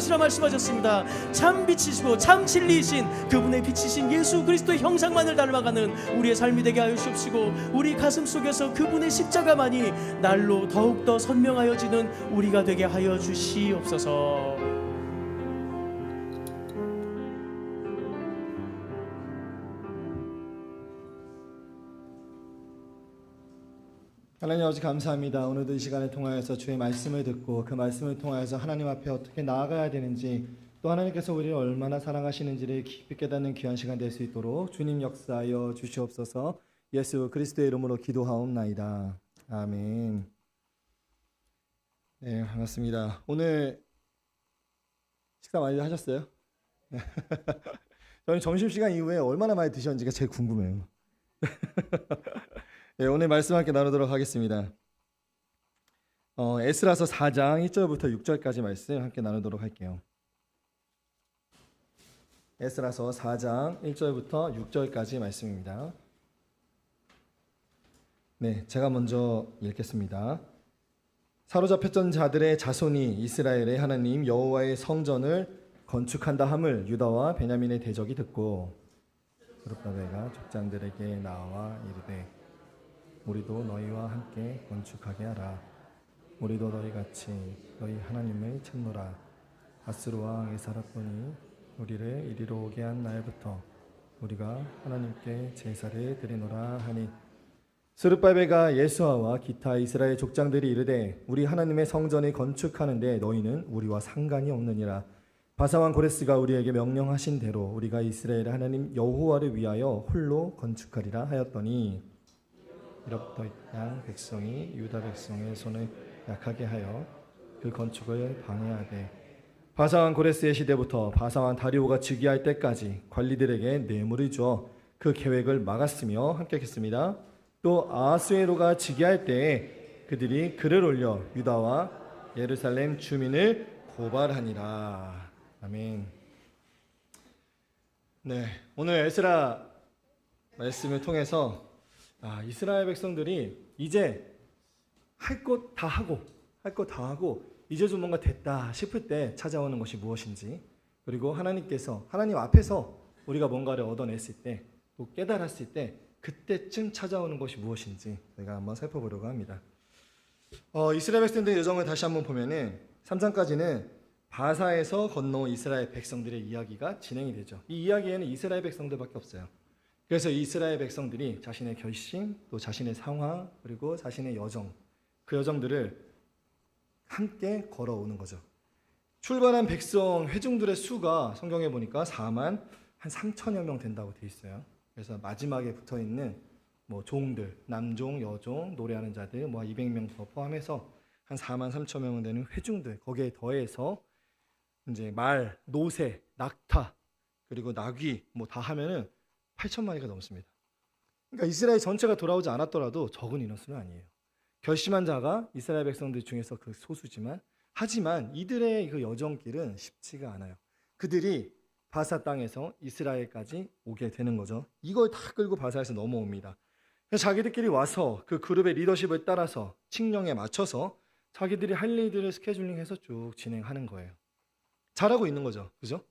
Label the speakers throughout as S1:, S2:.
S1: 것이라 말씀하셨습니다. 참 빛이시고 참 진리이신 그분의 빛이신 예수 그리스도의 형상만을 닮아가는 우리의 삶이 되게 하여 주옵시고, 우리 가슴 속에서 그분의 십자가만이 날로 더욱더 선명하여지는 우리가 되게 하여 주시옵소서.
S2: 하나님 아버지 감사합니다. 오늘도 이 시간을 통하여서 주의 말씀을 듣고 그 말씀을 통하여서 하나님 앞에 어떻게 나아가야 되는지, 또 하나님께서 우리를 얼마나 사랑하시는지를 깊이 깨닫는 귀한 시간 될 수 있도록 주님 역사하여 주시옵소서. 예수 그리스도의 이름으로 기도하옵나이다. 아멘. 네, 반갑습니다. 오늘 식사 많이 하셨어요? 저는 점심시간 이후에 얼마나 많이 드셨는지가 제일 궁금해요. 네, 오늘 말씀 함께 나누도록 하겠습니다. 에스라서 4장 1절부터 6절까지 말씀 함께 나누도록 할게요. 에스라서 4장 1절부터 6절까지 말씀입니다. 네, 제가 먼저 읽겠습니다. 사로잡혔던 자들의 자손이 이스라엘의 하나님 여호와의 성전을 건축한다 함을 유다와 베냐민의 대적이 듣고 스룹바벨가 족장들에게 나와 이르되 우리도 너희와 함께 건축하게 하라. 우리도 너희같이 너희 하나님을 찾노라. 아스루 왕 에사라돈이 우리를 이리로 오게 한 날부터 우리가 하나님께 제사를 드리노라 하니, 스룹바벨과 예수아와 기타 이스라엘 족장들이 이르되 우리 하나님의 성전을 건축하는데 너희는 우리와 상관이 없느니라. 바사왕 고레스가 우리에게 명령하신 대로 우리가 이스라엘의 하나님 여호와를 위하여 홀로 건축하리라 하였더니, 이로부터 이 땅 백성이 유다 백성의 손을 약하게 하여 그 건축을 방해하되, 바사왕 고레스의 시대부터 바사왕 다리오가 즉위할 때까지 관리들에게 뇌물을 주어 그 계획을 막았으며, 함께 읽겠습니다. 또 아하수에로가 즉위할 때에 그들이 글을 올려 유다와 예루살렘 주민을 고발하니라. 아멘. 네, 오늘 에스라 말씀을 통해서 이스라엘 백성들이 이제 할 것 다 하고 이제 좀 뭔가 됐다 싶을 때 찾아오는 것이 무엇인지, 그리고 하나님 앞에서 우리가 뭔가를 얻어냈을 때, 또 깨달았을 때 그때쯤 찾아오는 것이 무엇인지 저희가 한번 살펴보려고 합니다. 이스라엘 백성들의 여정을 다시 한번 보면은 3장까지는 바사에서 건너온 이스라엘 백성들의 이야기가 진행이 되죠. 이 이야기에는 이스라엘 백성들밖에 없어요. 그래서 이스라엘 백성들이 자신의 결심, 또 자신의 상황, 그리고 자신의 여정, 그 여정들을 함께 걸어오는 거죠. 출발한 백성 회중들의 수가 성경에 보니까 4만 한 3천여 명 된다고 돼 있어요. 그래서 마지막에 붙어 있는 종들, 남종, 여종, 노래하는 자들 200명 더 포함해서 한 4만 3천 명 되는 회중들, 거기에 더해서 이제 말, 노새, 낙타, 그리고 나귀 다 하면은 8천마리가 넘습니다. 그러니까 이스라엘 전체가 돌아오지 않았더라도 적은 인원수는 아니에요. 결심한 자가 이스라엘 백성들 중에서 그 소수지만, 하지만 이들의 그 여정길은 쉽지가 않아요. 그들이 바사 땅에서 이스라엘까지 오게 되는 거죠. 이걸 다 끌고 바사에서 넘어옵니다. 그래서 자기들끼리 와서 그 그룹의 리더십을 따라서 칙령에 맞춰서 자기들이 할 일들을 스케줄링해서 쭉 진행하는 거예요. 잘하고 있는 거죠, 그죠?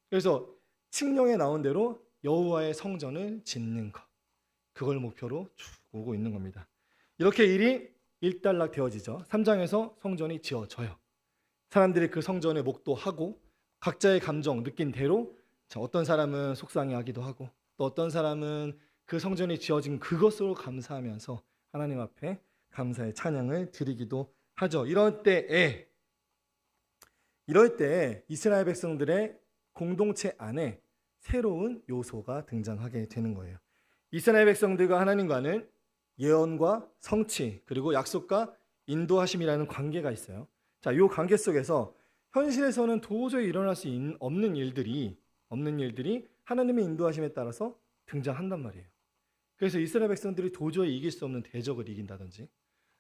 S2: 그래서 칙령에 나온 대로 여호와의 성전을 짓는 것, 그걸 목표로 쭉 오고 있는 겁니다. 이렇게 일이 일단락 되어지죠. 3장에서 성전이 지어져요. 사람들이 그 성전에 목도하고 각자의 감정 느낀 대로, 어떤 사람은 속상해하기도 하고, 또 어떤 사람은 그 성전이 지어진 그것으로 감사하면서 하나님 앞에 감사의 찬양을 드리기도 하죠. 이럴 때에 이스라엘 백성들의 공동체 안에 새로운 요소가 등장하게 되는 거예요. 이스라엘 백성들과 하나님과는 예언과 성취, 그리고 약속과 인도하심이라는 관계가 있어요. 자, 이 관계 속에서 현실에서는 도저히 일어날 수 없는 일들이 하나님의 인도하심에 따라서 등장한단 말이에요. 그래서 이스라엘 백성들이 도저히 이길 수 없는 대적을 이긴다든지,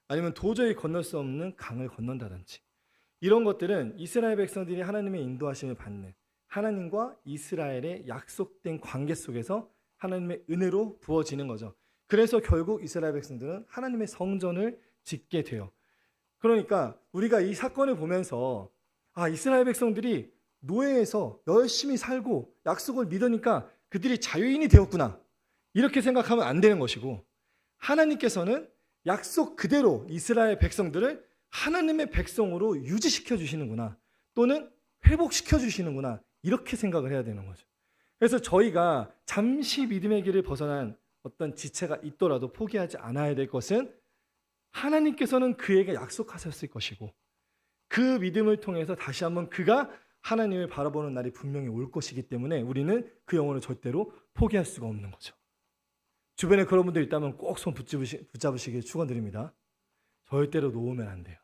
S2: 아니면 도저히 건널 수 없는 강을 건넌다든지, 이런 것들은 이스라엘 백성들이 하나님의 인도하심을 받는, 하나님과 이스라엘의 약속된 관계 속에서 하나님의 은혜로 부어지는 거죠. 그래서 결국 이스라엘 백성들은 하나님의 성전을 짓게 돼요. 그러니까 우리가 이 사건을 보면서 이스라엘 백성들이 노예에서 열심히 살고 약속을 믿으니까 그들이 자유인이 되었구나, 이렇게 생각하면 안 되는 것이고, 하나님께서는 약속 그대로 이스라엘 백성들을 하나님의 백성으로 유지시켜 주시는구나, 또는 회복시켜 주시는구나, 이렇게 생각을 해야 되는 거죠. 그래서 저희가 잠시 믿음의 길을 벗어난 어떤 지체가 있더라도 포기하지 않아야 될 것은, 하나님께서는 그에게 약속하셨을 것이고, 그 믿음을 통해서 다시 한번 그가 하나님을 바라보는 날이 분명히 올 것이기 때문에 우리는 그 영혼을 절대로 포기할 수가 없는 거죠. 주변에 그런 분들 있다면 꼭 손 붙잡으시길 축원드립니다. 절대로 놓으면 안 돼요.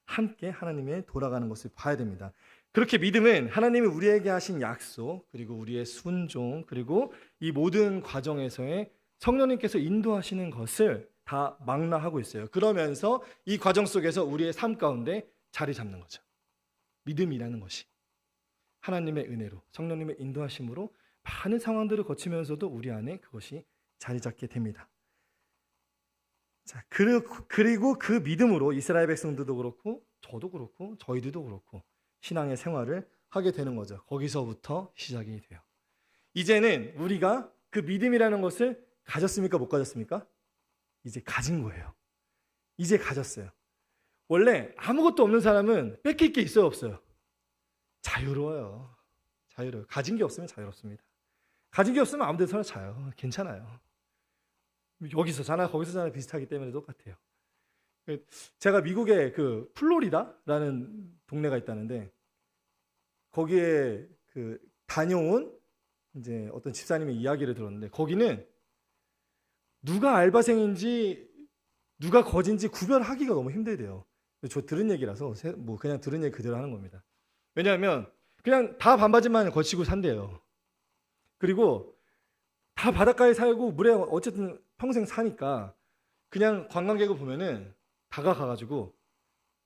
S2: 함께 하나님의 돌아가는 것을 봐야 됩니다. 그렇게 믿음은 하나님이 우리에게 하신 약속, 그리고 우리의 순종, 그리고 이 모든 과정에서의 성령님께서 인도하시는 것을 다 망라하고 있어요. 그러면서 이 과정 속에서 우리의 삶 가운데 자리 잡는 거죠. 믿음이라는 것이 하나님의 은혜로, 성령님의 인도하심으로 많은 상황들을 거치면서도 우리 안에 그것이 자리 잡게 됩니다. 자, 그리고 그 믿음으로 이스라엘 백성들도 그렇고 저도 그렇고 저희들도 그렇고 신앙의 생활을 하게 되는 거죠. 거기서부터 시작이 돼요. 이제는 우리가 그 믿음이라는 것을 가졌습니까? 못 가졌습니까? 이제 가진 거예요. 이제 가졌어요. 원래 아무것도 없는 사람은 뺏길 게 있어요, 없어요? 자유로워요. 자유로워요. 가진 게 없으면 자유롭습니다. 가진 게 없으면 아무 데서나 자요. 괜찮아요. 여기서 자나 거기서 자나 비슷하기 때문에 똑같아요. 제가 미국에 그 플로리다라는 동네가 있다는데, 거기에 그 다녀온 이제 어떤 집사님의 이야기를 들었는데, 거기는 누가 알바생인지 누가 거진지 구별하기가 너무 힘들대요. 저 들은 얘기라서 뭐 그냥 들은 얘기 그대로 하는 겁니다. 왜냐하면 그냥 다 반바지만 걸치고 산대요. 그리고 다 바닷가에 살고 물에 어쨌든 평생 사니까 그냥 관광객을 보면은 다가가가지고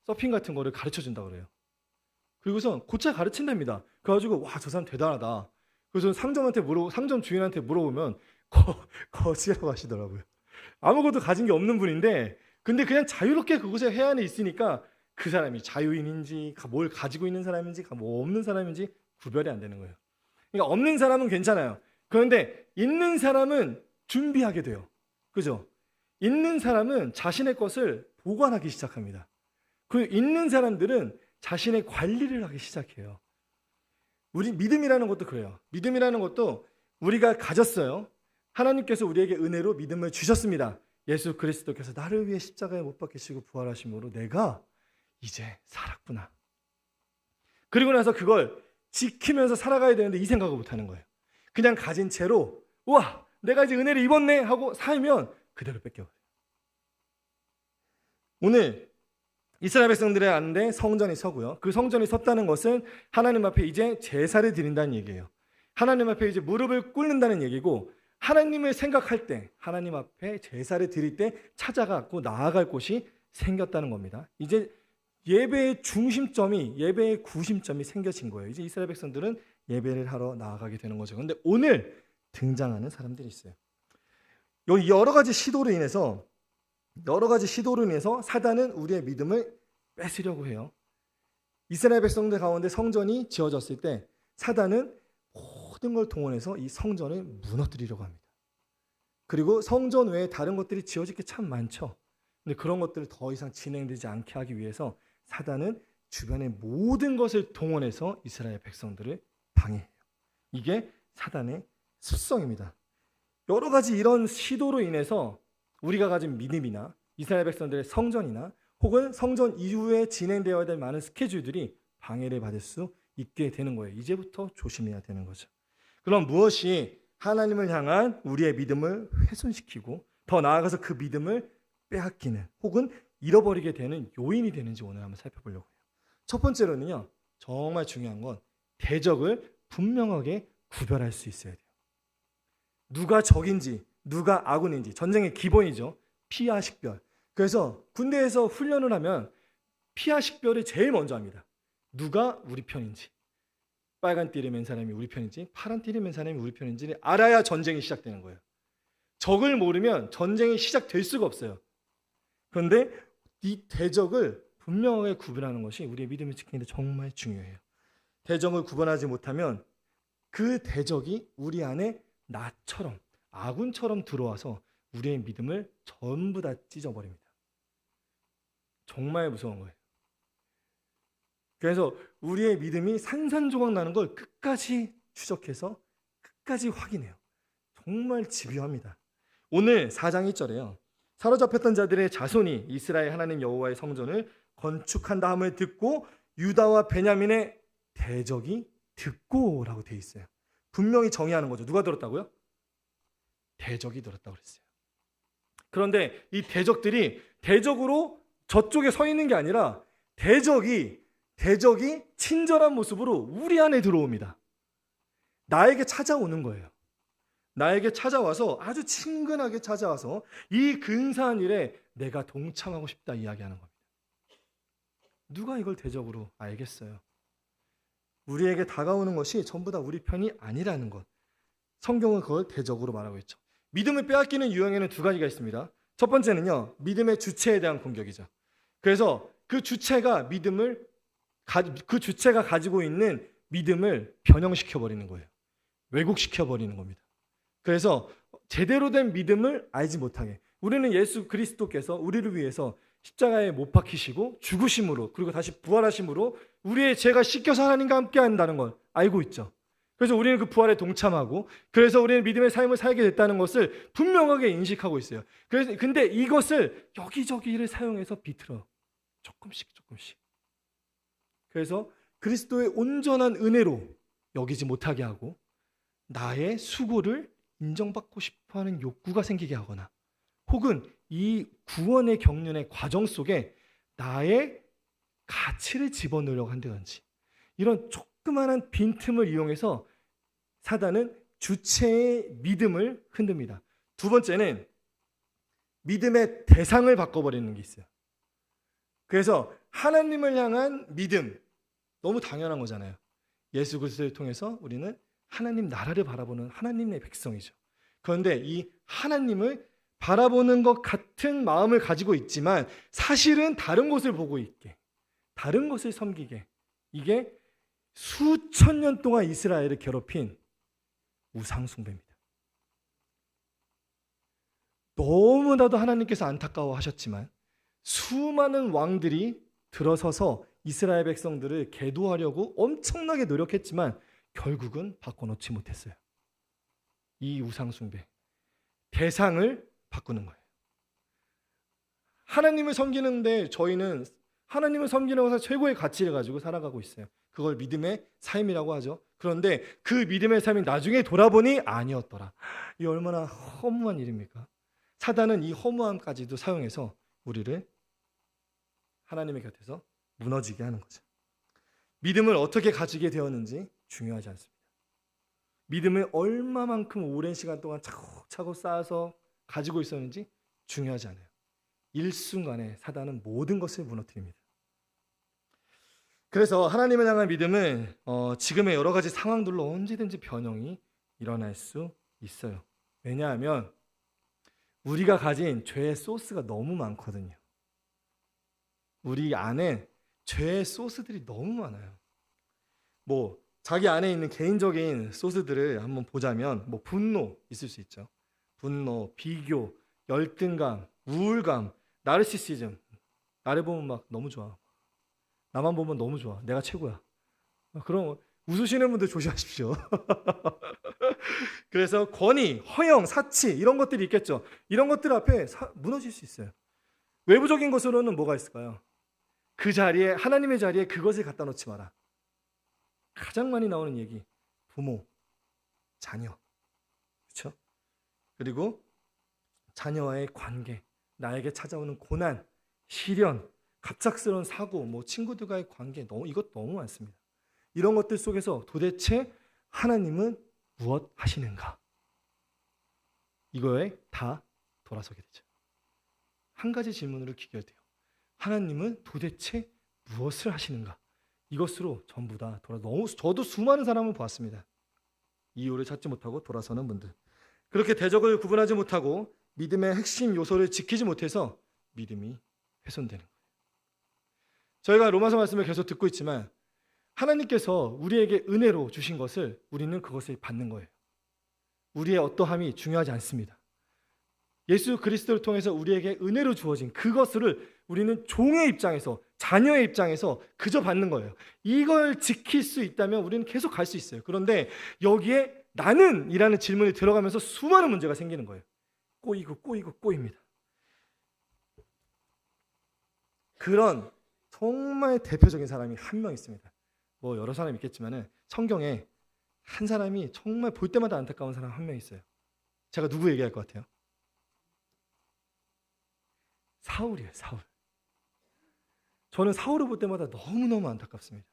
S2: 서핑 같은 거를 가르쳐 준다 그래요. 그리고선 곧잘 가르친답니다. 그래가지고 와, 저 사람 대단하다. 그래서 상점 주인한테 물어보면 거지라고 하시더라고요. 아무것도 가진 게 없는 분인데, 근데 그냥 자유롭게 그곳에 해안에 있으니까 그 사람이 자유인인지 뭘 가지고 있는 사람인지 뭐 없는 사람인지 구별이 안 되는 거예요. 그러니까 없는 사람은 괜찮아요. 그런데 있는 사람은 준비하게 돼요. 그죠? 있는 사람은 자신의 것을 보관하기 시작합니다. 그 있는 사람들은 자신의 관리를 하기 시작해요. 우리 믿음이라는 것도 그래요. 믿음이라는 것도 우리가 가졌어요. 하나님께서 우리에게 은혜로 믿음을 주셨습니다. 예수 그리스도께서 나를 위해 십자가에 못 박히시고 부활하심으로 내가 이제 살았구나. 그리고 나서 그걸 지키면서 살아가야 되는데 이 생각을 못하는 거예요. 그냥 가진 채로 우와, 내가 이제 은혜를 입었네 하고 살면 그대로 뺏겨버려요. 오늘 이스라엘 백성들의 안에 성전이 서고요. 그 성전이 섰다는 것은 하나님 앞에 이제 제사를 드린다는 얘기예요. 하나님 앞에 이제 무릎을 꿇는다는 얘기고, 하나님을 생각할 때, 하나님 앞에 제사를 드릴 때 찾아가고 나아갈 곳이 생겼다는 겁니다. 이제 예배의 중심점이, 예배의 구심점이 생겨진 거예요. 이제 이스라엘 백성들은 예배를 하러 나아가게 되는 거죠. 그런데 오늘 등장하는 사람들이 있어요. 여러 가지 시도로 인해서 사단은 우리의 믿음을 뺏으려고 해요. 이스라엘 백성들 가운데 성전이 지어졌을 때 사단은 모든 걸 동원해서 이 성전을 무너뜨리려고 합니다. 그리고 성전 외에 다른 것들이 지어질 게 참 많죠. 근데 그런 것들을 더 이상 진행되지 않게 하기 위해서 사단은 주변의 모든 것을 동원해서 이스라엘 백성들을 방해해요. 이게 사단의 습성입니다. 여러 가지 이런 시도로 인해서 우리가 가진 믿음이나 이스라엘 백성들의 성전이나 혹은 성전 이후에 진행되어야 될 많은 스케줄들이 방해를 받을 수 있게 되는 거예요. 이제부터 조심해야 되는 거죠. 그럼 무엇이 하나님을 향한 우리의 믿음을 훼손시키고 더 나아가서 그 믿음을 빼앗기는 혹은 잃어버리게 되는 요인이 되는지 오늘 한번 살펴보려고 해요. 첫 번째로는요, 정말 중요한 건 대적을 분명하게 구별할 수 있어야 돼요. 누가 적인지 누가 아군인지, 전쟁의 기본이죠. 피하 식별. 그래서 군대에서 훈련을 하면 피하 식별을 제일 먼저 합니다. 누가 우리 편인지, 빨간 띠를 맨 사람이 우리 편인지 파란 띠를 맨 사람이 우리 편인지를 알아야 전쟁이 시작되는 거예요. 적을 모르면 전쟁이 시작될 수가 없어요. 그런데 이 대적을 분명하게 구분하는 것이 우리의 믿음을 지키는 데 정말 중요해요. 대적을 구분하지 못하면 그 대적이 우리 안에 나처럼 아군처럼 들어와서 우리의 믿음을 전부 다 찢어버립니다. 정말 무서운 거예요. 그래서 우리의 믿음이 산산조각 나는 걸 끝까지 추적해서 끝까지 확인해요. 정말 집요합니다. 오늘 4장 1절에요. 사로잡혔던 자들의 자손이 이스라엘 하나님 여호와의 성전을 건축한다 함을 듣고 유다와 베냐민의 대적이 듣고라고 돼 있어요. 분명히 정의하는 거죠. 누가 들었다고요? 대적이 들었다고 그랬어요. 그런데 이 대적들이 대적으로 저쪽에 서 있는 게 아니라 대적이 친절한 모습으로 우리 안에 들어옵니다. 나에게 찾아오는 거예요. 나에게 찾아와서 아주 친근하게 찾아와서 이 근사한 일에 내가 동참하고 싶다 이야기하는 겁니다. 누가 이걸 대적으로 알겠어요? 우리에게 다가오는 것이 전부 다 우리 편이 아니라는 것. 성경은 그걸 대적으로 말하고 있죠. 믿음을 빼앗기는 유형에는 두 가지가 있습니다. 첫 번째는요, 믿음의 주체에 대한 공격이죠. 그래서 그 주체가 가지고 있는 믿음을 변형시켜 버리는 거예요. 왜곡시켜 버리는 겁니다. 그래서 제대로 된 믿음을 알지 못하게, 우리는 예수 그리스도께서 우리를 위해서 십자가에 못 박히시고 죽으심으로 그리고 다시 부활하심으로 우리의 죄가 씻겨서 하나님과 함께 한다는 걸 알고 있죠. 그래서 우리는 그 부활에 동참하고, 그래서 우리는 믿음의 삶을 살게 됐다는 것을 분명하게 인식하고 있어요. 근데 이것을 여기저기를 사용해서 비틀어 조금씩. 그래서 그리스도의 온전한 은혜로 여기지 못하게 하고 나의 수고를 인정받고 싶어하는 욕구가 생기게 하거나, 혹은 이 구원의 경륜의 과정 속에 나의 가치를 집어넣으려고 한다든지, 이런 조그마한 빈틈을 이용해서 사단은 주체의 믿음을 흔듭니다. 두 번째는 믿음의 대상을 바꿔버리는 게 있어요. 그래서 하나님을 향한 믿음, 너무 당연한 거잖아요. 예수 그리스도를 통해서 우리는 하나님 나라를 바라보는 하나님의 백성이죠. 그런데 이 하나님을 바라보는 것 같은 마음을 가지고 있지만 사실은 다른 곳을 보고 있게, 다른 것을 섬기게, 이게 수천 년 동안 이스라엘을 괴롭힌 우상숭배입니다. 너무나도 하나님께서 안타까워하셨지만 수많은 왕들이 들어서서 이스라엘 백성들을 계도하려고 엄청나게 노력했지만 결국은 바꿔놓지 못했어요. 이 우상숭배, 대상을 바꾸는 거예요. 하나님을 섬기는데 저희는 하나님을 섬기는 것을 최고의 가치를 가지고 살아가고 있어요. 그걸 믿음의 삶이라고 하죠. 그런데 그 믿음의 삶이 나중에 돌아보니 아니었더라. 이 얼마나 허무한 일입니까? 사단은 이 허무함까지도 사용해서 우리를 하나님의 곁에서 무너지게 하는 거죠. 믿음을 어떻게 가지게 되었는지 중요하지 않습니다. 믿음을 얼마만큼 오랜 시간 동안 차곡차곡 쌓아서 가지고 있었는지 중요하지 않아요. 일순간에 사단은 모든 것을 무너뜨립니다. 그래서 하나님을 향한 믿음은 지금의 여러 가지 상황들로 언제든지 변형이 일어날 수 있어요. 왜냐하면 우리가 가진 죄의 소스가 너무 많거든요. 우리 안에 죄의 소스들이 너무 많아요. 자기 안에 있는 개인적인 소스들을 한번 보자면 분노 있을 수 있죠. 분노, 비교, 열등감, 우울감, 나르시시즘. 나를 보면 막 너무 좋아. 나만 보면 너무 좋아. 내가 최고야. 그럼 웃으시는 분들 조심하십시오. 그래서 권위, 허영, 사치 이런 것들이 있겠죠. 이런 것들 앞에 무너질 수 있어요. 외부적인 것으로는 뭐가 있을까요? 그 자리에, 하나님의 자리에 그것을 갖다 놓지 마라. 가장 많이 나오는 얘기, 부모, 자녀, 그렇죠? 그리고 자녀와의 관계, 나에게 찾아오는 고난, 시련, 갑작스러운 사고, 친구들과의 관계, 이것 너무 많습니다. 이런 것들 속에서 도대체 하나님은 무엇 하시는가? 이거에 다 돌아서게 되죠. 한 가지 질문으로 귀결돼요. 하나님은 도대체 무엇을 하시는가? 이것으로 전부 다 저도 수많은 사람을 보았습니다. 이유를 찾지 못하고 돌아서는 분들. 그렇게 대적을 구분하지 못하고 믿음의 핵심 요소를 지키지 못해서 믿음이 훼손되는 거예요. 저희가 로마서 말씀을 계속 듣고 있지만 하나님께서 우리에게 은혜로 주신 것을 우리는 그것을 받는 거예요. 우리의 어떠함이 중요하지 않습니다. 예수 그리스도를 통해서 우리에게 은혜로 주어진 그것을 우리는 종의 입장에서, 자녀의 입장에서 그저 받는 거예요. 이걸 지킬 수 있다면 우리는 계속 갈 수 있어요. 그런데 여기에 나는 이라는 질문이 들어가면서 수많은 문제가 생기는 거예요. 꼬입니다. 그런 정말 대표적인 사람이 한 명 있습니다. 뭐 여러 사람이 있겠지만 성경에 한 사람이 정말 볼 때마다 안타까운 사람 한 명 있어요. 제가 누구 얘기할 것 같아요? 사울이에요. 사울. 저는 사울을 볼 때마다 너무너무 안타깝습니다.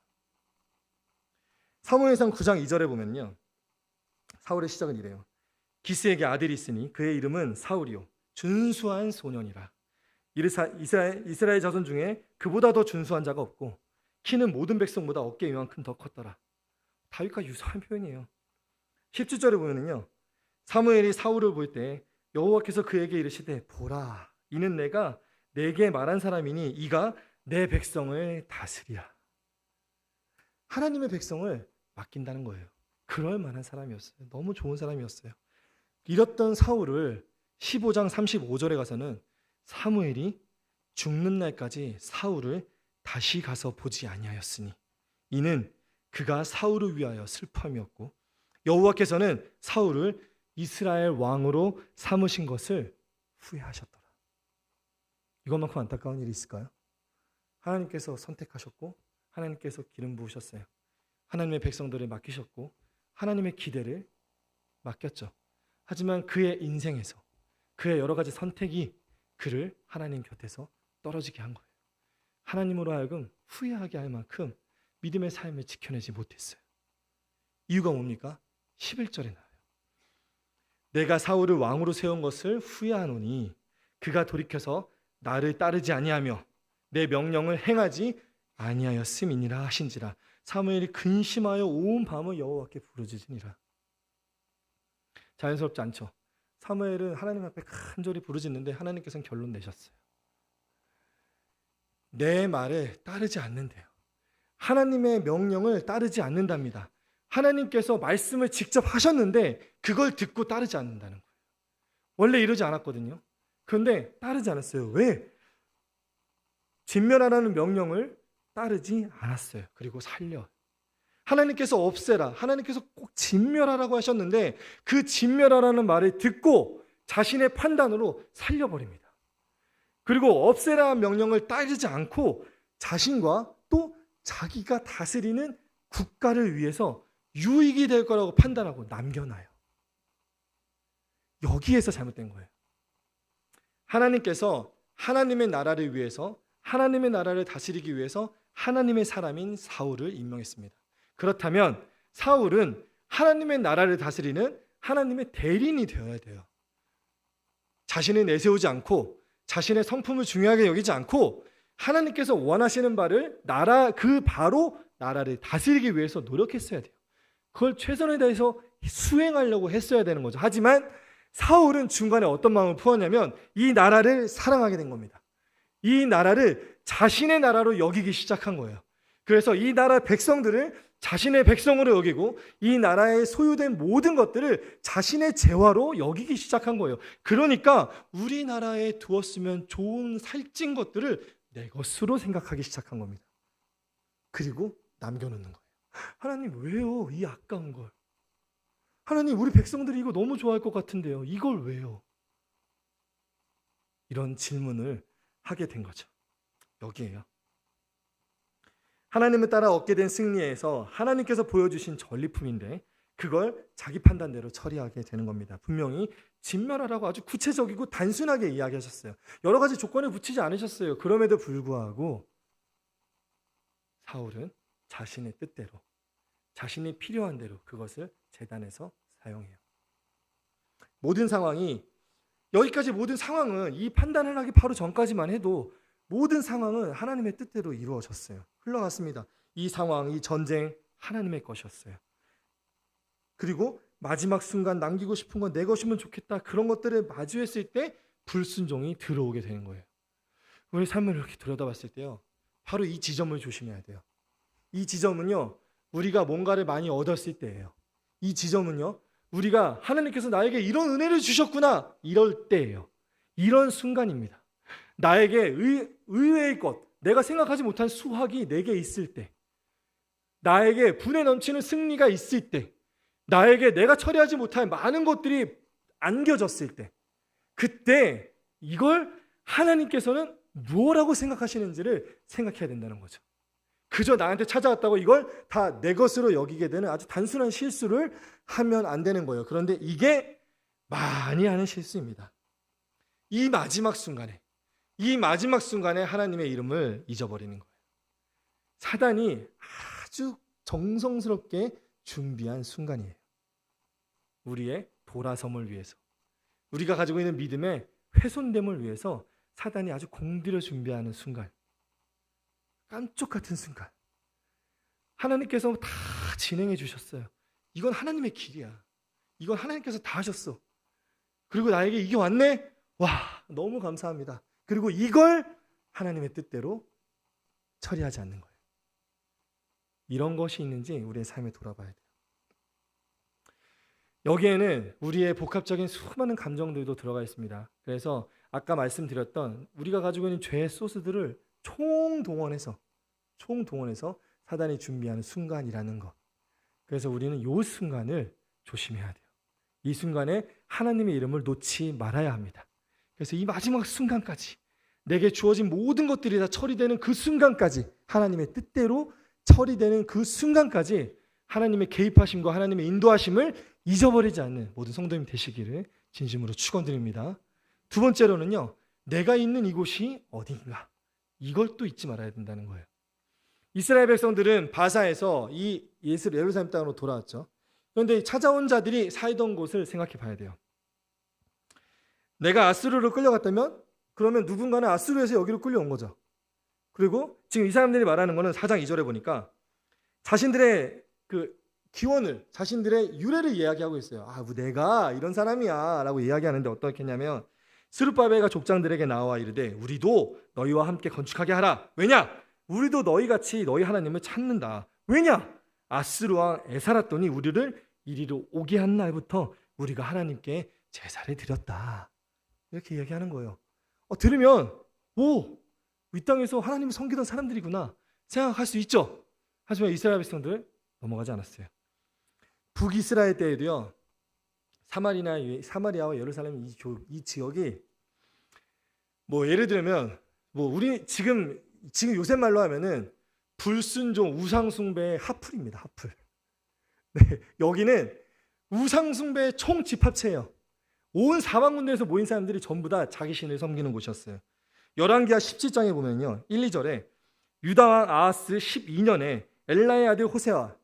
S2: 사무엘상 9장 2절에 보면요, 사울의 시작은 이래요. 기스에게 아들이 있으니 그의 이름은 사울이요 준수한 소년이라. 이스라엘 자손 중에 그보다 더 준수한 자가 없고 키는 모든 백성보다 어깨 이만큼 더 컸더라. 다윗과 유사한 표현이에요. 17절에 보면은요, 사무엘이 사울을 볼 때 여호와께서 그에게 이르시되 보라, 이는 내가 내게 말한 사람이니 이가 내 백성을 다스리라. 하나님의 백성을 맡긴다는 거예요. 그럴 만한 사람이었어요. 너무 좋은 사람이었어요. 이랬던 사울을 15장 35절에 가서는 사무엘이 죽는 날까지 사울을 다시 가서 보지 아니하였으니 이는 그가 사울을 위하여 슬픔이었고 여호와께서는 사울을 이스라엘 왕으로 삼으신 것을 후회하셨더라. 이것만큼 안타까운 일이 있을까요? 하나님께서 선택하셨고 하나님께서 기름 부으셨어요. 하나님의 백성들을 맡기셨고 하나님의 기대를 맡겼죠. 하지만 그의 인생에서 그의 여러 가지 선택이 그를 하나님 곁에서 떨어지게 한 거예요. 하나님으로 하여금 후회하게 할 만큼 믿음의 삶을 지켜내지 못했어요. 이유가 뭡니까? 11절에 나와요. 내가 사울을 왕으로 세운 것을 후회하노니 그가 돌이켜서 나를 따르지 아니하며 내 명령을 행하지 아니하였음이니라 하신지라. 사무엘이 근심하여 온 밤을 여호와께 부르짖으니라. 자연스럽지 않죠. 사무엘은 하나님 앞에 간절히 부르짖는데 하나님께서는 결론 내셨어요. 내 말을 따르지 않는데요. 하나님의 명령을 따르지 않는답니다. 하나님께서 말씀을 직접 하셨는데 그걸 듣고 따르지 않는다는 거예요. 원래 이러지 않았거든요. 그런데 따르지 않았어요. 왜? 진멸하라는 명령을 따르지 않았어요. 그리고 살려. 하나님께서 없애라, 하나님께서 꼭 진멸하라고 하셨는데 그 진멸하라는 말을 듣고 자신의 판단으로 살려버립니다. 그리고 없애라 명령을 따르지 않고 자신과 또 자기가 다스리는 국가를 위해서 유익이 될 거라고 판단하고 남겨놔요. 여기에서 잘못된 거예요. 하나님께서 하나님의 나라를 위해서, 하나님의 나라를 다스리기 위해서 하나님의 사람인 사울을 임명했습니다. 그렇다면 사울은 하나님의 나라를 다스리는 하나님의 대리인이 되어야 돼요. 자신을 내세우지 않고 자신의 성품을 중요하게 여기지 않고 하나님께서 원하시는 바를 바로 나라를 다스리기 위해서 노력했어야 돼요. 그걸 최선을 다해서 수행하려고 했어야 되는 거죠. 하지만 사울은 중간에 어떤 마음을 품었냐면 이 나라를 사랑하게 된 겁니다. 이 나라를 자신의 나라로 여기기 시작한 거예요. 그래서 이 나라 백성들을 자신의 백성으로 여기고 이 나라에 소유된 모든 것들을 자신의 재화로 여기기 시작한 거예요. 그러니까 우리나라에 두었으면 좋은 살찐 것들을 내 것으로 생각하기 시작한 겁니다. 그리고 남겨놓는 거예요. 하나님 왜요? 이 아까운 걸. 하나님 우리 백성들이 이거 너무 좋아할 것 같은데요. 이걸 왜요? 이런 질문을 하게 된 거죠. 여기에요. 하나님을 따라 얻게 된 승리에서 하나님께서 보여주신 전리품인데 그걸 자기 판단대로 처리하게 되는 겁니다. 분명히 진멸하라고 아주 구체적이고 단순하게 이야기하셨어요. 여러 가지 조건을 붙이지 않으셨어요. 그럼에도 불구하고 사울은 자신의 뜻대로, 자신이 필요한 대로 그것을 제단에서 사용해요. 모든 상황이, 여기까지 모든 상황은 이 판단을 하기 바로 전까지만 해도 모든 상황은 하나님의 뜻대로 이루어졌어요. 흘러갔습니다. 이 상황, 이 전쟁 하나님의 것이었어요. 그리고 마지막 순간 남기고 싶은 건 내 것이면 좋겠다. 그런 것들을 마주했을 때 불순종이 들어오게 되는 거예요. 우리 삶을 이렇게 들여다봤을 때요. 바로 이 지점을 조심해야 돼요. 이 지점은요, 우리가 뭔가를 많이 얻었을 때예요. 이 지점은요, 우리가 하나님께서 나에게 이런 은혜를 주셨구나 이럴 때예요. 이런 순간입니다. 나에게 의외의 것, 내가 생각하지 못한 수확이 내게 있을 때, 나에게 분에 넘치는 승리가 있을 때, 나에게 내가 처리하지 못할 많은 것들이 안겨졌을 때, 그때 이걸 하나님께서는 뭐라고 생각하시는지를 생각해야 된다는 거죠. 그저 나한테 찾아왔다고 이걸 다 내 것으로 여기게 되는 아주 단순한 실수를 하면 안 되는 거예요. 그런데 이게 많이 하는 실수입니다. 이 마지막 순간에 하나님의 이름을 잊어버리는 거예요. 사단이 아주 정성스럽게 준비한 순간이에요. 우리의 돌아섬을 위해서, 우리가 가지고 있는 믿음의 훼손됨을 위해서 사단이 아주 공들여 준비하는 순간, 깜쪽 같은 순간, 하나님께서 다 진행해 주셨어요. 이건 하나님의 길이야. 이건 하나님께서 다 하셨어. 그리고 나에게 이게 왔네? 와, 너무 감사합니다. 그리고 이걸 하나님의 뜻대로 처리하지 않는 거예요. 이런 것이 있는지 우리의 삶에 돌아봐야 돼요. 여기에는 우리의 복합적인 수많은 감정들도 들어가 있습니다. 그래서 아까 말씀드렸던 우리가 가지고 있는 죄의 소스들을 총동원해서 사단이 준비하는 순간이라는 것. 그래서 우리는 이 순간을 조심해야 돼요. 이 순간에 하나님의 이름을 놓지 말아야 합니다. 그래서 이 마지막 순간까지, 내게 주어진 모든 것들이 다 처리되는 그 순간까지, 하나님의 뜻대로 처리되는 그 순간까지 하나님의 개입하심과 하나님의 인도하심을 잊어버리지 않는 모든 성도님 되시기를 진심으로 축원드립니다. 두 번째로는요, 내가 있는 이곳이 어디인가, 이걸 또 잊지 말아야 된다는 거예요. 이스라엘 백성들은 바사에서 이 예루살렘 땅으로 돌아왔죠. 그런데 찾아온 자들이 살던 곳을 생각해 봐야 돼요. 내가 아수르로 끌려갔다면 그러면 누군가는 아수르에서 여기로 끌려온 거죠. 그리고 지금 이 사람들이 말하는 거는 4장 2절에 보니까 자신들의 그 기원을, 자신들의 유래를 이야기하고 있어요. 아, 내가 이런 사람이야 라고 이야기하는데 어떻겠냐면, 스룹바벨가 족장들에게 나와 이르되 우리도 너희와 함께 건축하게 하라. 왜냐? 우리도 너희같이 너희 하나님을 찾는다. 왜냐? 아수르 왕 에사라돈이 우리를 이리로 오게 한 날부터 우리가 하나님께 제사를 드렸다. 이렇게 이야기하는 거예요. 들으면 이 땅에서 하나님을 섬기던 사람들이구나 생각할 수 있죠. 하지만 이스라엘 백성들 넘어가지 않았어요. 북이스라엘 때에도요, 사마리아와 예루살렘 이 지역이 예를 들면 우리 지금 요새 말로 하면은 불순종 우상숭배의 핫플입니다. 핫플. 네, 여기는 우상숭배의 총집합체예요. 온 사방군데에서 모인 사람들이 전부 다 자기 신을 섬기는 곳이었어요. 열왕기하 17장에 보면요, 1, 2절에 유다왕 아하스 12년에 엘라의 아들 호세아,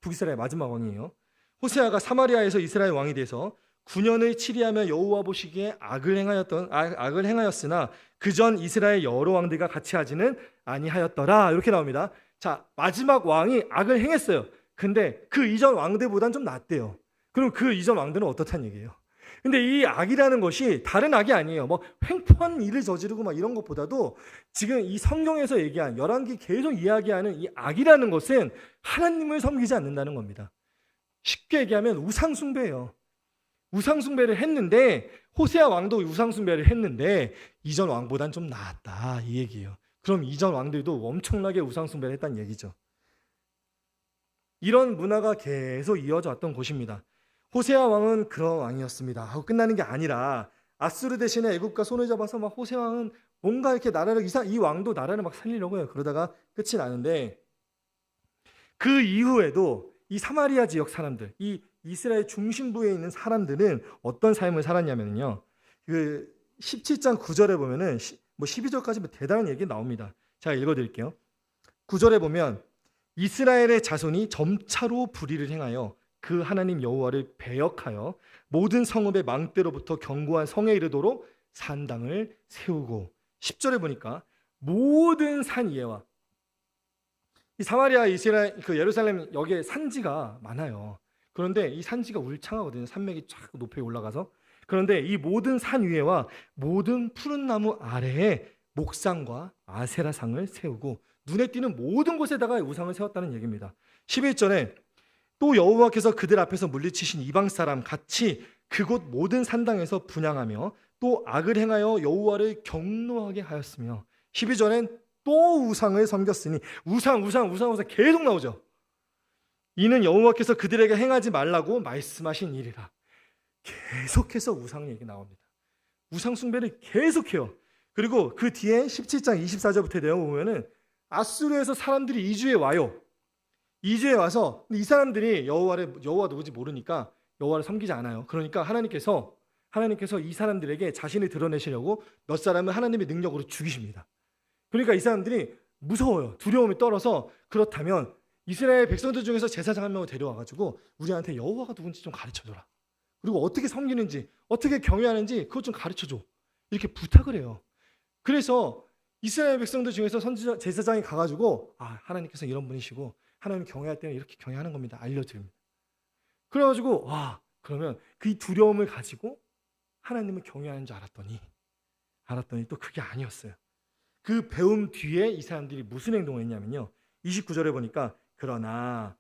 S2: 북이스라엘 마지막 왕이에요. 호세아가 사마리아에서 이스라엘 왕이 돼서 9년을 치리하며 여호와 보시기에 악을 행하였으나 그전 이스라엘 여러 왕들과 같이 하지는 아니하였더라. 이렇게 나옵니다. 자, 마지막 왕이 악을 행했어요. 근데 그 이전 왕들보단 좀 낫대요. 그럼 그 이전 왕들은 어떻다는 얘기예요? 근데 이 악이라는 것이 다른 악이 아니에요. 횡포한 일을 저지르고 이런 것보다도 지금 이 성경에서 얘기한 열왕기 계속 이야기하는 이 악이라는 것은 하나님을 섬기지 않는다는 겁니다. 쉽게 얘기하면 우상숭배예요. 우상숭배를 했는데, 호세아 왕도 우상숭배를 했는데 이전 왕보단 좀 나았다, 이 얘기예요. 그럼 이전 왕들도 엄청나게 우상숭배를 했다는 얘기죠. 이런 문화가 계속 이어져 왔던 곳입니다. 호세아 왕은 그런 왕이었습니다 하고 끝나는 게 아니라, 아수르 대신에 애굽과 손을 잡아서 호세아 왕은 뭔가 이렇게 나라를 이 왕도 나라를 살리려고 해요. 그러다가 끝이 나는데, 그 이후에도 이 사마리아 지역 사람들, 이 이스라엘 중심부에 있는 사람들은 어떤 삶을 살았냐면요, 그 17장 9절에 보면은 12절까지 대단한 얘기 나옵니다. 제가 읽어드릴게요. 9절에 보면 이스라엘의 자손이 점차로 불의를 행하여 그 하나님 여호와를 배역하여 모든 성읍의 망대로부터 견고한 성에 이르도록 산당을 세우고, 10절에 보니까 모든 산 위에와, 이 사마리아, 이스라엘, 그 예루살렘 여기에 산지가 많아요. 그런데 이 산지가 울창하거든요. 산맥이 쫙 높이 올라가서. 그런데 이 모든 산 위에와 모든 푸른 나무 아래에 목상과 아세라상을 세우고 눈에 띄는 모든 곳에다가 우상을 세웠다는 얘기입니다. 11절에 또 여호와께서 그들 앞에서 물리치신 이방 사람 같이 그곳 모든 산당에서 분향하며 또 악을 행하여 여호와를 경노하게 하였으며 12절엔 또 우상을 섬겼으니 우상 계속 나오죠. 이는 여호와께서 그들에게 행하지 말라고 말씀하신 일이라. 계속해서 우상 얘기 나옵니다. 우상 숭배를 계속해요. 그리고 그 뒤에 17장 24절부터 내용 보면은 아수르에서 사람들이 이주해 와요. 이주해 와서 이 사람들이 여호와 누구지 모르니까 여호와를 섬기지 않아요. 그러니까 하나님께서 이 사람들에게 자신을 드러내시려고 몇 사람을 하나님의 능력으로 죽이십니다. 그러니까 이 사람들이 무서워요. 두려움이 떨어서 그렇다면 이스라엘 백성들 중에서 제사장 한 명을 데려와가지고 우리한테 여호와가 누군지 좀 가르쳐줘라. 그리고 어떻게 섬기는지, 어떻게 경외하는지 그것 좀 가르쳐줘. 이렇게 부탁을 해요. 그래서 이스라엘 백성들 중에서 제사장이 가가지고 하나님께서 이런 분이시고 하나님 경외할 때는 이렇게 경외하는 겁니다. 알려드립니다. 그래가지고 그러면 그 두려움을 가지고 하나님을 경외하는 줄 알았더니 또 그게 아니었어요. 그 배움 뒤에 이 사람들이 무슨 행동을 했냐면요. 29절에 보니까 그러나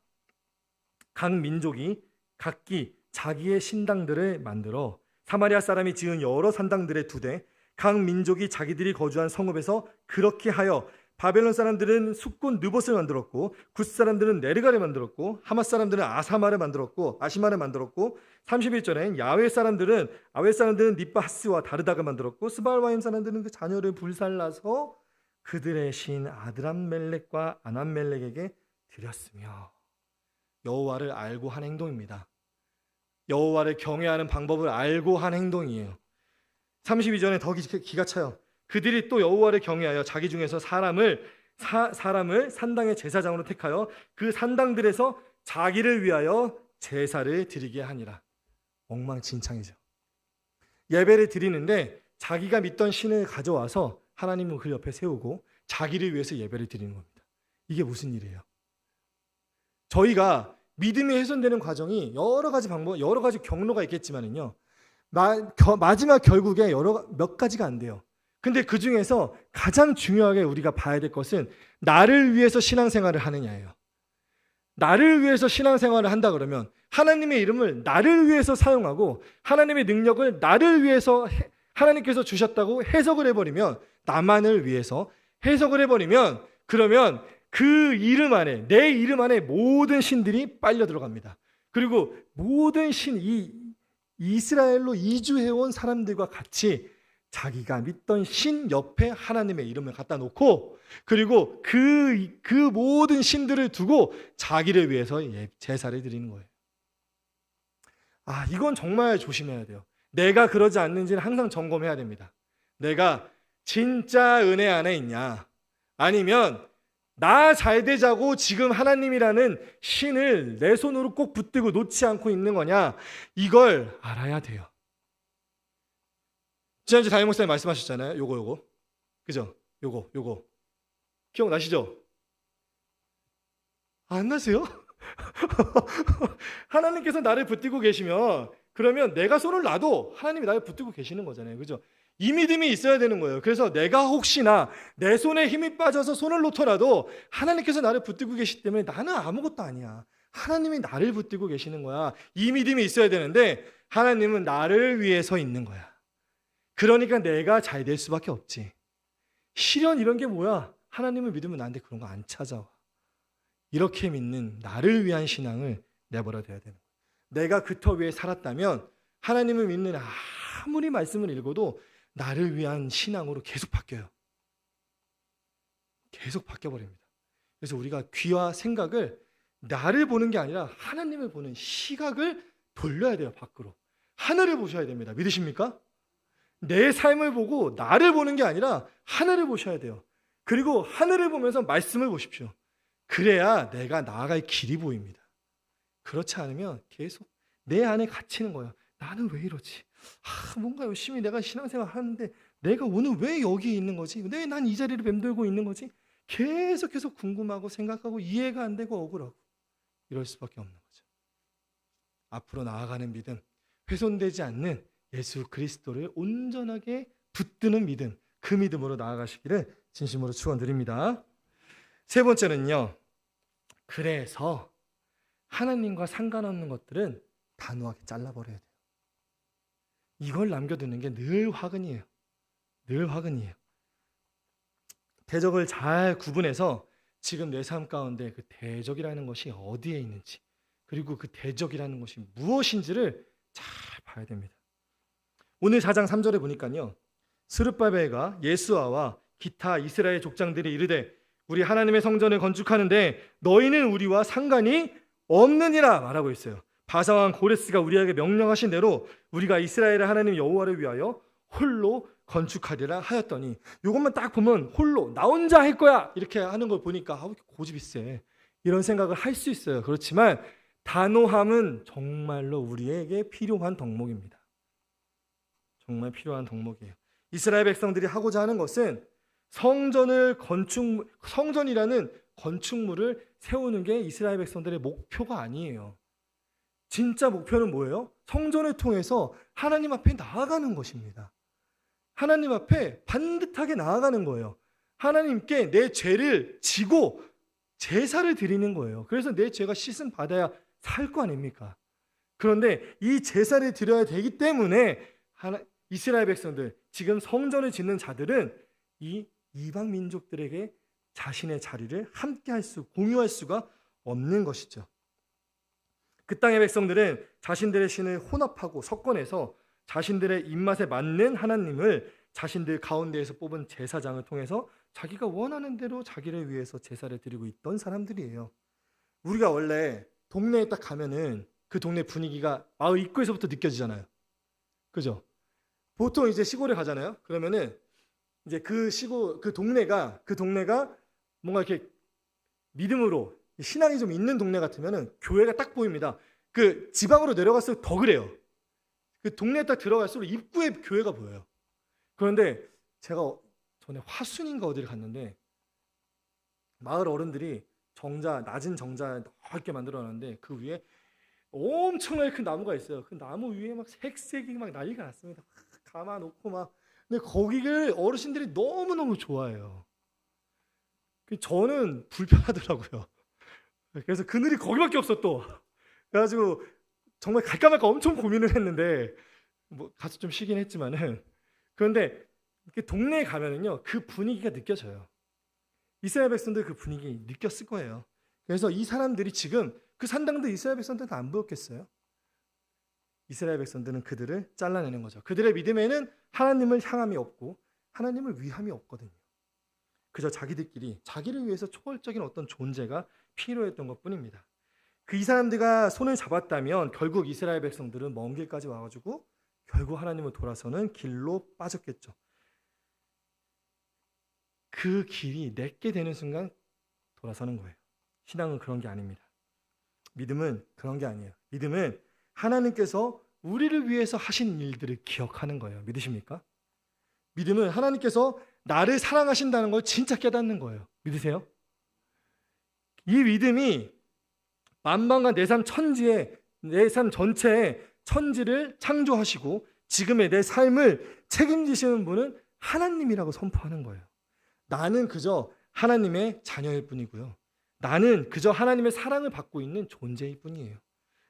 S2: 각 민족이 각기 자기의 신당들을 만들어 사마리아 사람이 지은 여러 산당들에 두되 각 민족이 자기들이 거주한 성읍에서 그렇게 하여 바벨론 사람들은 숫곳 느봇을 만들었고 굿 사람들은 네르가를 만들었고 하맛 사람들은 아시마를 만들었고 31절엔 아웨 사람들은 니바하스와 다르닥을 만들었고 스발와임 사람들은 그 자녀를 불살라서 그들의 신 아드람멜렉과 아남멜렉에게 드렸으며. 여호와를 알고 한 행동입니다. 여호와를 경외하는 방법을 알고 한 행동이에요. 32절에 더 기가 차요. 그들이 또 여호와를 경외하여 자기 중에서 사람을 산당의 제사장으로 택하여 그 산당들에서 자기를 위하여 제사를 드리게 하니라. 엉망진창이죠. 예배를 드리는데 자기가 믿던 신을 가져와서 하나님은 그 옆에 세우고 자기를 위해서 예배를 드리는 겁니다. 이게 무슨 일이에요? 저희가 믿음이 훼손되는 과정이 여러 가지 방법, 여러 가지 경로가 있겠지만은요, 마지막 결국에 몇 가지가 안 돼요. 근데 그 중에서 가장 중요하게 우리가 봐야 될 것은 나를 위해서 신앙생활을 하느냐예요. 나를 위해서 신앙생활을 한다 그러면 하나님의 이름을 나를 위해서 사용하고 하나님의 능력을 나를 위해서 하나님께서 주셨다고 해석을 해버리면, 나만을 위해서 해석을 해버리면, 그러면 그 이름 안에, 내 이름 안에 모든 신들이 빨려 들어갑니다. 그리고 모든 이스라엘로 이주해온 사람들과 같이 자기가 믿던 신 옆에 하나님의 이름을 갖다 놓고, 그리고 그 모든 신들을 두고 자기를 위해서 제사를 드리는 거예요. 이건 정말 조심해야 돼요. 내가 그러지 않는지는 항상 점검해야 됩니다. 내가 진짜 은혜 안에 있냐, 아니면 나 잘 되자고 지금 하나님이라는 신을 내 손으로 꼭 붙들고 놓지 않고 있는 거냐, 이걸 알아야 돼요. 지난주 담임 목사님 말씀하셨잖아요. 요거 그죠? 요거 기억나시죠? 안 나세요? 하나님께서 나를 붙들고 계시면, 그러면 내가 손을 놔도 하나님이 나를 붙들고 계시는 거잖아요. 그죠? 이 믿음이 있어야 되는 거예요. 그래서 내가 혹시나 내 손에 힘이 빠져서 손을 놓더라도 하나님께서 나를 붙들고 계시기 때문에 나는 아무것도 아니야. 하나님이 나를 붙들고 계시는 거야. 이 믿음이 있어야 되는데 하나님은 나를 위해서 있는 거야. 그러니까 내가 잘 될 수밖에 없지. 시련 이런 게 뭐야? 하나님을 믿으면 나한테 그런 거 안 찾아와. 이렇게 믿는 나를 위한 신앙을 내버려 둬야 되는 거야. 내가 그 터 위에 살았다면 하나님을 믿는 아무리 말씀을 읽어도 나를 위한 신앙으로 계속 바뀌어요. 계속 바뀌어버립니다. 그래서 우리가 귀와 생각을 나를 보는 게 아니라 하나님을 보는 시각을 돌려야 돼요. 밖으로. 하늘을 보셔야 됩니다. 믿으십니까? 내 삶을 보고 나를 보는 게 아니라 하늘을 보셔야 돼요. 그리고 하늘을 보면서 말씀을 보십시오. 그래야 내가 나아갈 길이 보입니다. 그렇지 않으면 계속 내 안에 갇히는 거예요. 나는 왜 이러지? 뭔가 열심히 내가 신앙생활 하는데 내가 오늘 왜 여기 있는 거지? 왜 난 이 자리를 맴돌고 있는 거지? 계속 궁금하고 생각하고 이해가 안 되고 억울하고 이럴 수밖에 없는 거죠. 앞으로 나아가는 믿음, 훼손되지 않는 예수 그리스도를 온전하게 붙드는 믿음, 그 믿음으로 나아가시기를 진심으로 축원드립니다. 세 번째는요. 그래서 하나님과 상관없는 것들은 단호하게 잘라버려야 돼요. 이걸 남겨두는 게 늘 화근이에요. 늘 화근이에요. 대적을 잘 구분해서 지금 내 삶 가운데 그 대적이라는 것이 어디에 있는지, 그리고 그 대적이라는 것이 무엇인지를 잘 봐야 됩니다. 오늘 4장 3절에 보니까요, 스룹바벨과 예수아와 기타 이스라엘 족장들이 이르되 우리 하나님의 성전을 건축하는데 너희는 우리와 상관이 없느니라 말하고 있어요. 바사왕 고레스가 우리에게 명령하신 대로 우리가 이스라엘의 하나님 여호와를 위하여 홀로 건축하리라 하였더니, 이것만 딱 보면 홀로 나 혼자 할 거야 이렇게 하는 걸 보니까 왜 이렇게 고집이 세, 이런 생각을 할 수 있어요. 그렇지만 단호함은 정말로 우리에게 필요한 덕목입니다. 정말 필요한 덕목이에요. 이스라엘 백성들이 하고자 하는 것은 성전이라는 건축물을 세우는 게 이스라엘 백성들의 목표가 아니에요. 진짜 목표는 뭐예요? 성전을 통해서 하나님 앞에 나아가는 것입니다. 하나님 앞에 반듯하게 나아가는 거예요. 하나님께 내 죄를 지고 제사를 드리는 거예요. 그래서 내 죄가 씻음 받아야 살 거 아닙니까? 그런데 이 제사를 드려야 되기 때문에 이스라엘 백성들, 지금 성전을 짓는 자들은 이 이방 민족들에게 자신의 자리를 함께 공유할 수가 없는 것이죠. 그 땅의 백성들은 자신들의 신을 혼합하고 섞어내서 자신들의 입맛에 맞는 하나님을 자신들 가운데에서 뽑은 제사장을 통해서 자기가 원하는 대로 자기를 위해서 제사를 드리고 있던 사람들이에요. 우리가 원래 동네에 딱 가면은 그 동네 분위기가 마을 입구에서부터 느껴지잖아요. 그죠? 보통 이제 시골에 가잖아요. 그러면은 이제 그 동네가 뭔가 이렇게 믿음으로 신앙이 좀 있는 동네 같으면은 교회가 딱 보입니다. 그 지방으로 내려갈수록 더 그래요. 그 동네에 딱 들어갈수록 입구에 교회가 보여요. 그런데 제가 전에 화순인가 어디를 갔는데 마을 어른들이 낮은 정자 넓게 만들어놨는데 그 위에 엄청나게 큰 나무가 있어요. 그 나무 위에 막 색색이 막 난리가 났습니다. 감아 놓고 막. 근데 거기를 어르신들이 너무너무 좋아해요. 저는 불편하더라고요. 그래서 그늘이 거기밖에 없어 또. 그래가지고 정말 갈까 말까 엄청 고민을 했는데 뭐 가서 좀 쉬긴 했지만은, 그런데 이렇게 동네에 가면은요 그 분위기가 느껴져요. 이스라엘 백성들 그 분위기 느꼈을 거예요. 그래서 이 사람들이 지금 그 산당들 이스라엘 백성들한테 안 보였겠어요? 이스라엘 백성들은 그들을 잘라내는 거죠. 그들의 믿음에는 하나님을 향함이 없고 하나님을 위함이 없거든요. 그저 자기들끼리 자기를 위해서 초월적인 어떤 존재가 필요했던 것뿐입니다. 이 사람들과 손을 잡았다면 결국 이스라엘 백성들은 먼 길까지 와가지고 결국 하나님을 돌아서는 길로 빠졌겠죠. 그 길이 내게 되는 순간 돌아서는 거예요. 신앙은 그런 게 아닙니다. 믿음은 그런 게 아니에요. 믿음은 하나님께서 우리를 위해서 하신 일들을 기억하는 거예요. 믿으십니까? 믿음은 하나님께서 나를 사랑하신다는 걸 진짜 깨닫는 거예요. 믿으세요? 이 믿음이 만방과 내 삶 전체에 천지를 창조하시고 지금의 내 삶을 책임지시는 분은 하나님이라고 선포하는 거예요. 나는 그저 하나님의 자녀일 뿐이고요. 나는 그저 하나님의 사랑을 받고 있는 존재일 뿐이에요.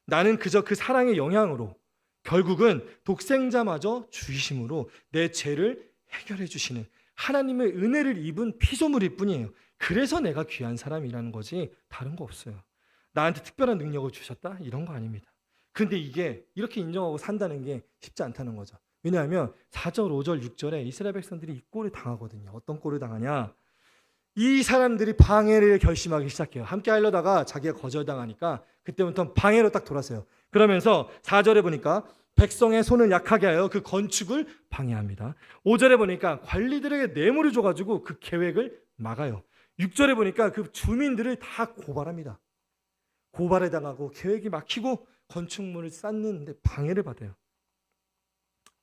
S2: 나는 그저 그 사랑의 영향으로 결국은 독생자마저 주이심으로 내 죄를 해결해 주시는 하나님의 은혜를 입은 피조물일 뿐이에요. 그래서 내가 귀한 사람이라는 거지 다른 거 없어요. 나한테 특별한 능력을 주셨다? 이런 거 아닙니다. 근데 이게 이렇게 인정하고 산다는 게 쉽지 않다는 거죠. 왜냐하면 4절, 5절, 6절에 이스라엘 백성들이 이 꼴을 당하거든요. 어떤 꼴을 당하냐? 이 사람들이 방해를 결심하기 시작해요. 함께 하려다가 자기가 거절당하니까 그때부터 방해로 딱 돌아서요. 그러면서 4절에 보니까 백성의 손을 약하게 하여 그 건축을 방해합니다. 5절에 보니까 관리들에게 뇌물을 줘가지고 그 계획을 막아요. 6절에 보니까 그 주민들을 다 고발합니다. 고발을 당하고 계획이 막히고 건축물을 쌓는데 방해를 받아요.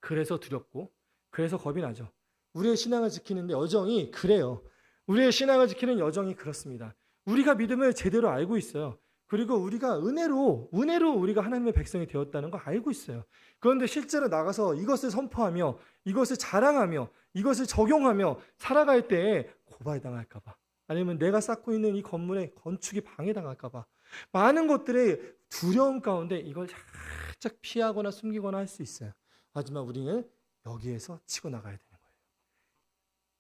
S2: 그래서 두렵고 그래서 겁이 나죠. 우리의 신앙을 지키는데 여정이 그래요. 우리의 신앙을 지키는 여정이 그렇습니다. 우리가 믿음을 제대로 알고 있어요. 그리고 우리가 은혜로 우리가 하나님의 백성이 되었다는 거 알고 있어요. 그런데 실제로 나가서 이것을 선포하며 이것을 자랑하며 이것을 적용하며 살아갈 때에 고발당할까 봐, 아니면 내가 쌓고 있는 이 건물의 건축이 방해당할까 봐 많은 것들의 두려움 가운데 이걸 살짝 피하거나 숨기거나 할 수 있어요. 하지만 우리는 여기에서 치고 나가야 되는 거예요.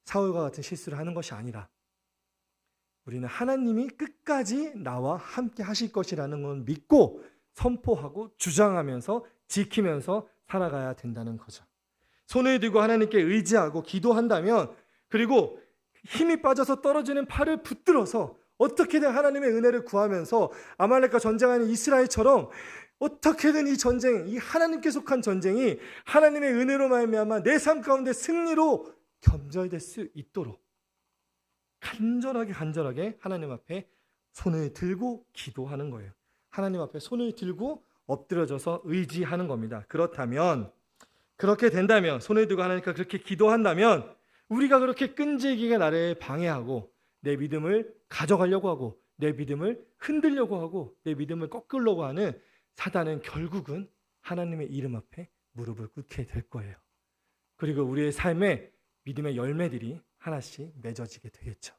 S2: 사울과 같은 실수를 하는 것이 아니라 우리는 하나님이 끝까지 나와 함께 하실 것이라는 건 믿고 선포하고 주장하면서 지키면서 살아가야 된다는 거죠. 손을 들고 하나님께 의지하고 기도한다면, 그리고 힘이 빠져서 떨어지는 팔을 붙들어서 어떻게든 하나님의 은혜를 구하면서 아말렉과 전쟁하는 이스라엘처럼 어떻게든 이 전쟁, 이 하나님께 속한 전쟁이 하나님의 은혜로 말미암아 내 삶 가운데 승리로 겸절될 수 있도록 간절하게 하나님 앞에 손을 들고 기도하는 거예요. 하나님 앞에 손을 들고 엎드려져서 의지하는 겁니다. 그렇다면, 그렇게 된다면, 손을 들고 하나님께 그렇게 기도한다면 우리가 그렇게 끈질기게 나를 방해하고 내 믿음을 가져가려고 하고 내 믿음을 흔들려고 하고 내 믿음을 꺾으려고 하는 사단은 결국은 하나님의 이름 앞에 무릎을 꿇게 될 거예요. 그리고 우리의 삶에 믿음의 열매들이 하나씩 맺어지게 되겠죠.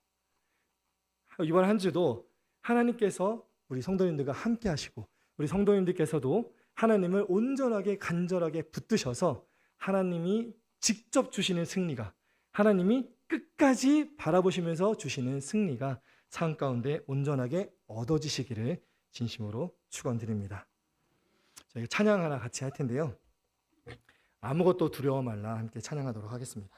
S2: 이번 한 주도 하나님께서 우리 성도님들과 함께 하시고 우리 성도님들께서도 하나님을 온전하게 간절하게 붙드셔서 하나님이 직접 주시는 승리가, 하나님이 끝까지 바라보시면서 주시는 승리가 삶 가운데 온전하게 얻어지시기를 진심으로 축원드립니다. 저희가 찬양 하나 같이 할 텐데요. 아무것도 두려워 말라 함께 찬양하도록 하겠습니다.